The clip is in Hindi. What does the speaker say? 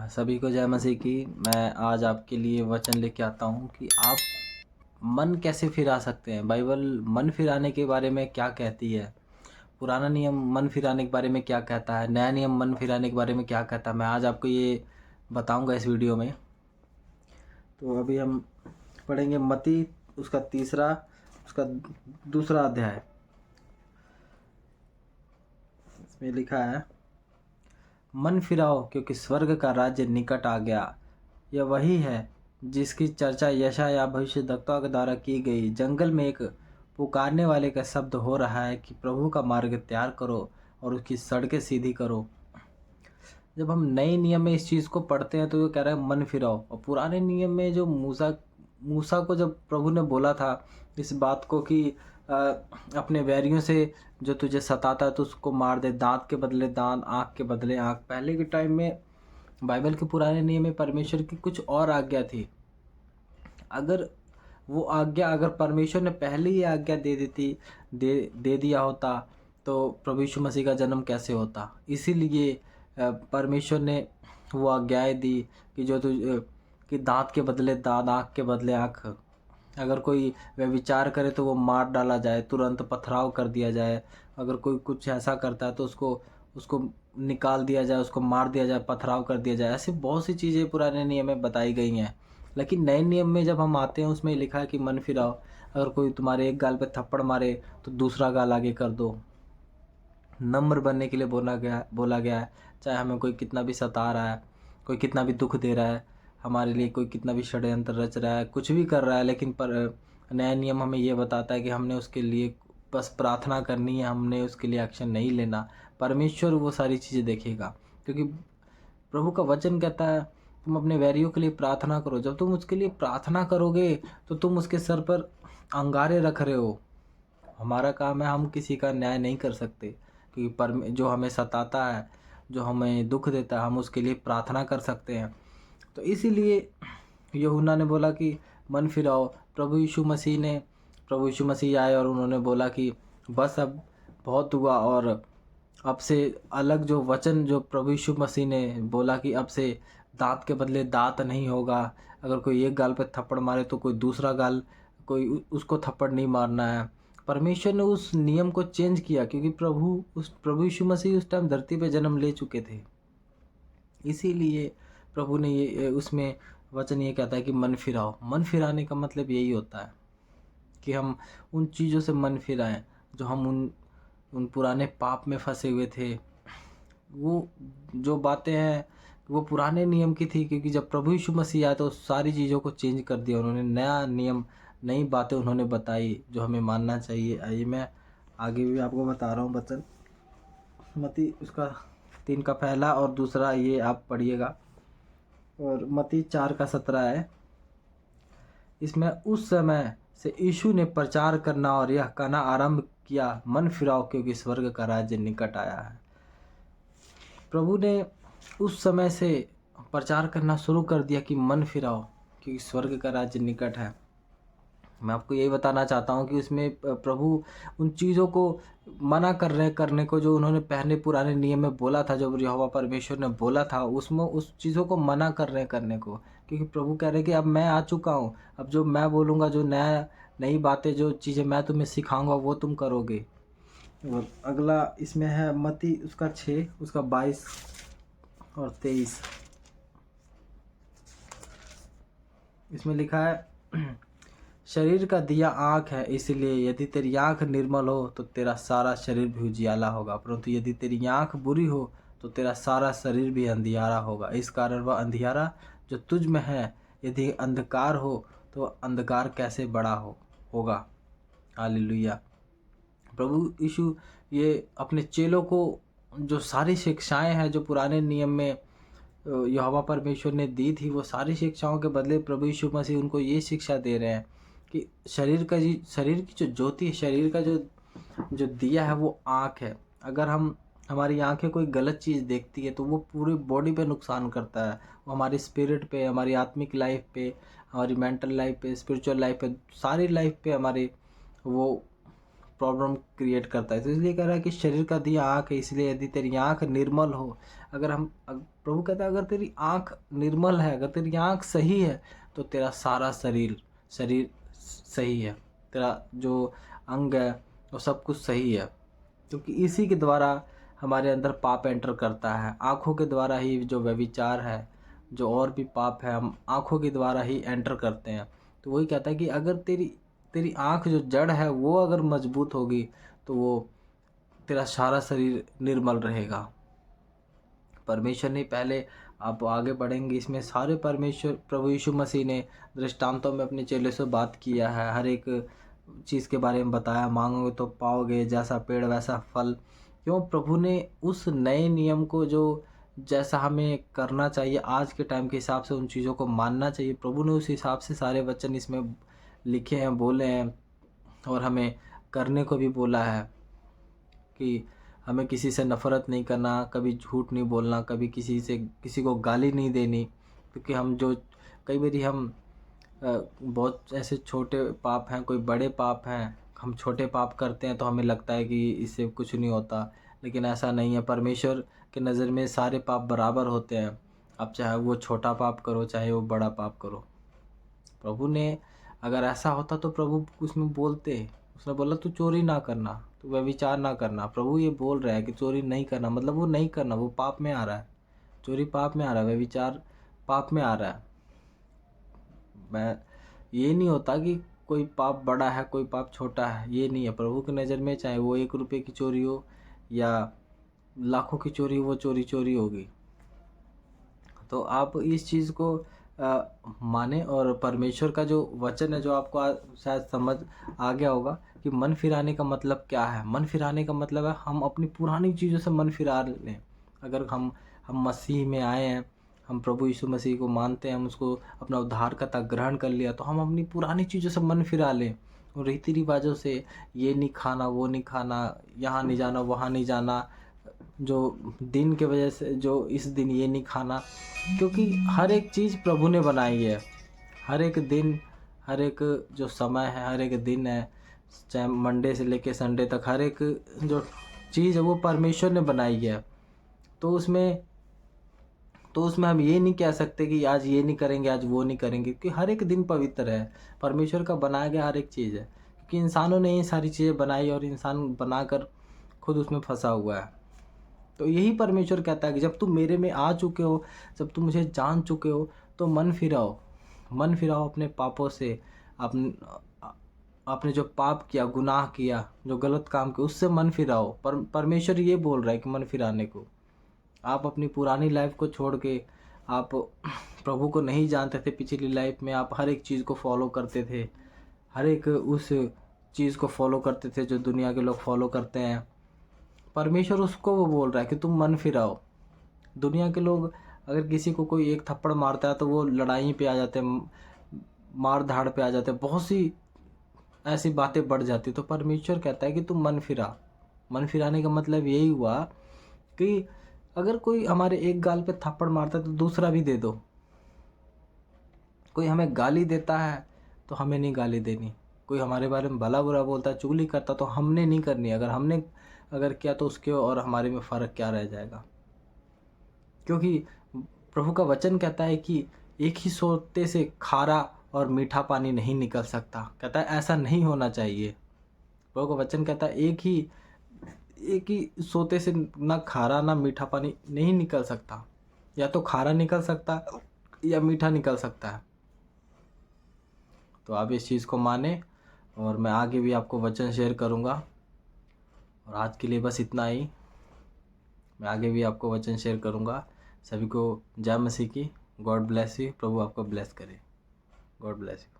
सभी को जय मसीह की। मैं आज आपके लिए वचन लेके आता हूँ कि आप मन कैसे फिरा सकते हैं। बाइबल मन फिराने के बारे में क्या कहती है, पुराना नियम मन फिराने के बारे में क्या कहता है, नया नियम मन फिराने के बारे में क्या कहता है, मैं आज आपको ये बताऊंगा इस वीडियो में। तो अभी हम पढ़ेंगे मत्ती उसका दूसरा अध्याय। इसमें लिखा है, मन फिराओ क्योंकि स्वर्ग का राज्य निकट आ गया। यह वही है जिसकी चर्चा यशायाह भविष्यद्वक्ता के द्वारा की गई। जंगल में एक पुकारने वाले का शब्द हो रहा है कि प्रभु का मार्ग तैयार करो और उसकी सड़कें सीधी करो। जब हम नए नियम में इस चीज़ को पढ़ते हैं तो ये कह रहा है मन फिराओ, और पुराने नियम में जो मूसा मूसा को जब प्रभु ने बोला था इस बात को कि अ, अपने वैरियों से जो तुझे सताता है तो उसको मार दे, दांत के बदले दांत, आँख के बदले आँख। पहले के टाइम में बाइबल के पुराने नियम में परमेश्वर की कुछ और आज्ञा थी। अगर परमेश्वर ने पहले ही आज्ञा दे देती दे दिया होता तो प्रभु यीशु मसीह का जन्म कैसे होता। इसीलिए परमेश्वर ने वो आज्ञाएं दी कि कि दांत के बदले दांत, आँख के बदले आँख। अगर कोई व्यभिचार करे तो वो मार डाला जाए, तुरंत पथराव कर दिया जाए। अगर कोई कुछ ऐसा करता है तो उसको उसको निकाल दिया जाए, उसको मार दिया जाए, पथराव कर दिया जाए। ऐसी बहुत सी चीज़ें पुराने नियम में बताई गई हैं। लेकिन नए नियम में जब हम आते हैं उसमें लिखा है कि मन फिराओ। अगर कोई तुम्हारे एक गाल पे थप्पड़ मारे तो दूसरा गाल आगे कर दो। नम्र बनने के लिए बोला गया है। चाहे हमें कोई कितना भी सता रहा है, कोई कितना भी दुख दे रहा है, हमारे लिए कोई कितना भी षड्यंत्र रच रहा है, कुछ भी कर रहा है, लेकिन पर नया नियम हमें ये बताता है कि हमने उसके लिए बस प्रार्थना करनी है, हमने उसके लिए एक्शन नहीं लेना। परमेश्वर वो सारी चीज़ें देखेगा, क्योंकि प्रभु का वचन कहता है तुम अपने वैरियों के लिए प्रार्थना करो। जब तुम उसके लिए प्रार्थना करोगे तो तुम उसके सर पर अंगारे रख रहे हो। हमारा काम है, हम किसी का न्याय नहीं कर सकते, क्योंकि जो हमें सताता है, जो हमें दुख देता है, हम उसके लिए प्रार्थना कर सकते हैं। तो इसीलिए यूहन्ना ने बोला कि मन फिराओ। प्रभु यीशु मसीह आए और उन्होंने बोला कि बस अब बहुत हुआ, और अब से अलग जो वचन जो प्रभु यीशु मसीह ने बोला कि अब से दांत के बदले दांत नहीं होगा। अगर कोई एक गाल पे थप्पड़ मारे तो कोई दूसरा गाल, उसको थप्पड़ नहीं मारना है। परमेश्वर ने उस नियम को चेंज किया, क्योंकि प्रभु यीशु मसीह उस टाइम धरती पे जन्म ले चुके थे। इसीलिए प्रभु ने ये उसमें वचन ये कहता है कि मन फिराओ। मन फिराने का मतलब यही होता है कि हम उन चीज़ों से मन फिराएं जो हम उन पुराने पाप में फंसे हुए थे। वो जो बातें हैं वो पुराने नियम की थी, क्योंकि जब प्रभु यीशु मसीह आया तो सारी चीज़ों को चेंज कर दिया उन्होंने। नया नियम, नई बातें उन्होंने बताई जो हमें मानना चाहिए। आइए मैं आगे भी आपको बता रहा हूँ वचन। मत्ती उसका 3 का पहला और दूसरा ये आप पढ़िएगा, और मत्ती 4 का 17 है। इसमें उस समय से यीशु ने प्रचार करना और यह कहना आरंभ किया, मन फिराओ क्योंकि स्वर्ग का राज्य निकट आया है। प्रभु ने उस समय से प्रचार करना शुरू कर दिया कि मन फिराओ क्योंकि स्वर्ग का राज्य निकट है। मैं आपको यही बताना चाहता हूँ कि उसमें प्रभु उन चीज़ों को मना कर रहे करने को जो उन्होंने पहले पुराने नियम में बोला था, जो यहोवा परमेश्वर ने बोला था, उसमें उस चीज़ों को मना कर रहे करने को। क्योंकि प्रभु कह रहे कि अब मैं आ चुका हूँ, अब जो मैं बोलूँगा, जो नई बातें, जो चीज़ें मैं तुम्हें सिखाऊंगा वो तुम करोगे। और अगला इसमें है मत्ती उसका 6 उसका 22 और 23। इसमें लिखा है, शरीर का दिया आँख है, इसलिए यदि तेरी आँख निर्मल हो तो तेरा सारा शरीर भी उजियाला होगा, परंतु यदि तेरी आँख बुरी हो तो तेरा सारा शरीर भी अंधियारा होगा। इस कारण वह अंधियारा जो तुझ में है, यदि अंधकार हो तो अंधकार कैसे बड़ा होगा। हालेलुया। प्रभु यीशु ये अपने चेलों को जो सारी शिक्षाएं हैं जो पुराने नियम में यहोवा परमेश्वर ने दी थी, वो सारी शिक्षाओं के बदले प्रभु यीशु मसीह उनको ये शिक्षा दे रहे हैं कि शरीर की जो ज्योति है, शरीर का जो जो दिया है वो आँख है। अगर हमारी आँखें कोई गलत चीज़ देखती है तो वो पूरी बॉडी पे नुकसान करता है। वो हमारी स्पिरिट पे, हमारी आत्मिक लाइफ पे, हमारी मेंटल लाइफ पे, स्पिरिचुअल लाइफ पे, सारी लाइफ पे हमारी वो प्रॉब्लम क्रिएट करता है। तो इसलिए कह रहा है कि शरीर का दिया आँख है, इसलिए यदि तेरी आँख निर्मल हो, प्रभु कहता है अगर तेरी आँख निर्मल है, अगर तेरी आँख सही है, तो तेरा सारा शरीर शरीर सही है, तेरा जो अंग है वो सब कुछ सही है। क्योंकि इसी के द्वारा हमारे अंदर पाप एंटर करता है। आँखों के द्वारा ही जो व्यभिचार है, जो और भी पाप है, हम आँखों के द्वारा ही एंटर करते हैं। तो वही कहता है कि अगर तेरी आँख जो जड़ है वो अगर मजबूत होगी, तो वो तेरा सारा शरीर निर्मल रहेगा। परमेश्वर ने पहले, आप आगे बढ़ेंगे इसमें, सारे परमेश्वर प्रभु यीशु मसीह ने दृष्टांतों में अपने चेले से बात किया है, हर एक चीज़ के बारे में बताया। मांगोगे तो पाओगे, जैसा पेड़ वैसा फल। क्यों? प्रभु ने उस नए नियम को, जो जैसा हमें करना चाहिए आज के टाइम के हिसाब से, उन चीज़ों को मानना चाहिए, प्रभु ने उस हिसाब से सारे वचन इसमें लिखे हैं, बोले हैं, और हमें करने को भी बोला है कि हमें किसी से नफ़रत नहीं करना, कभी झूठ नहीं बोलना, कभी किसी को गाली नहीं देनी। क्योंकि कई बारी हम बहुत ऐसे छोटे पाप हैं, कोई बड़े पाप हैं, हम छोटे पाप करते हैं तो हमें लगता है कि इससे कुछ नहीं होता, लेकिन ऐसा नहीं है। परमेश्वर के नज़र में सारे पाप बराबर होते हैं। आप चाहे वो छोटा पाप करो, चाहे वो बड़ा पाप करो। प्रभु ने, अगर ऐसा होता तो प्रभु उसमें बोलते, उसने बोला तू चोरी ना करना, तू व्यभिचार ना करना। प्रभु ये बोल रहा है कि चोरी नहीं करना, मतलब वो नहीं करना, वो पाप में आ रहा है। चोरी पाप में आ रहा है, व्यभिचार पाप में आ रहा है। मैं ये नहीं होता कि कोई पाप बड़ा है, कोई पाप छोटा है, ये नहीं है। प्रभु की नज़र में चाहे वो 1 रुपये की चोरी हो या लाखों की चोरी हो, वो चोरी चोरी होगी। तो आप इस चीज़ को माने, और परमेश्वर का जो वचन है, जो आपको शायद समझ आ गया होगा कि मन फिराने का मतलब क्या है। मन फिराने का मतलब है हम अपनी पुरानी चीज़ों से मन फिरा लें। अगर हम मसीह में आए हैं, हम प्रभु यीशु मसीह को मानते हैं, हम उसको अपना उद्धारकर्ता ग्रहण कर लिया, तो हम अपनी पुरानी चीज़ों से मन फिरा लें, और रीति रिवाजों से, ये नहीं खाना, वो नहीं खाना, यहाँ नहीं जाना, वहाँ नहीं जाना, जो दिन के वजह से, जो इस दिन ये नहीं खाना। क्योंकि हर एक चीज़ प्रभु ने बनाई है। हर एक दिन, हर एक जो समय है, हर एक दिन है, चाहे मंडे से लेके संडे तक, हर एक जो चीज़ है वो परमेश्वर ने बनाई है। तो उसमें हम ये नहीं कह सकते कि आज ये नहीं करेंगे, आज वो नहीं करेंगे, क्योंकि हर एक दिन पवित्र है। परमेश्वर का बनाया गया हर एक चीज़ है, क्योंकि इंसानों ने ये सारी चीज़ें बनाई, और इंसान बनाकर खुद उसमें फंसा हुआ है। तो यही परमेश्वर कहता है कि जब तुम मेरे में आ चुके हो, जब तुम मुझे जान चुके हो, तो मन फिराओ अपने पापों से। आपने जो पाप किया, गुनाह किया, जो गलत काम किया, उससे मन फिराओ। परमेश्वर ये बोल रहा है कि मन फिराने को। आप अपनी पुरानी लाइफ को छोड़ के, आप प्रभु को नहीं जानते थे, पिछली लाइफ में आप हर एक चीज़ को फॉलो करते थे, हर एक उस चीज़ को फॉलो करते थे जो दुनिया के लोग फॉलो करते हैं। परमेश्वर उसको वो बोल रहा है कि तुम मन फिराओ। दुनिया के लोग, अगर किसी को कोई एक थप्पड़ मारता है तो वो लड़ाई पे आ जाते हैं, मार धाड़ पे आ जाते हैं, बहुत सी ऐसी बातें बढ़ जाती। तो परमेश्वर कहता है कि तुम मन फिरा। मन फिराने का मतलब यही हुआ कि अगर कोई हमारे एक गाल पे थप्पड़ मारता है तो दूसरा भी दे दो। कोई हमें गाली देता है तो हमें नहीं गाली देनी। कोई हमारे बारे में भला बुरा बोलता है, चुगली करता, तो हमने नहीं करनी। अगर किया तो उसके और हमारे में फ़र्क क्या रह जाएगा। क्योंकि प्रभु का वचन कहता है कि एक ही सोते से खारा और मीठा पानी नहीं निकल सकता। कहता है ऐसा नहीं होना चाहिए। प्रभु का वचन कहता है एक ही सोते से ना खारा ना मीठा पानी नहीं निकल सकता। या तो खारा निकल सकता है या मीठा निकल सकता है। तो आप इस चीज़ को माने, और मैं आगे भी आपको वचन शेयर करूँगा। और आज के लिए बस इतना ही। मैं आगे भी आपको वचन शेयर करूँगा। सभी को जय मसीह की। God bless you. प्रभु आपको ब्लेस करे। God bless you.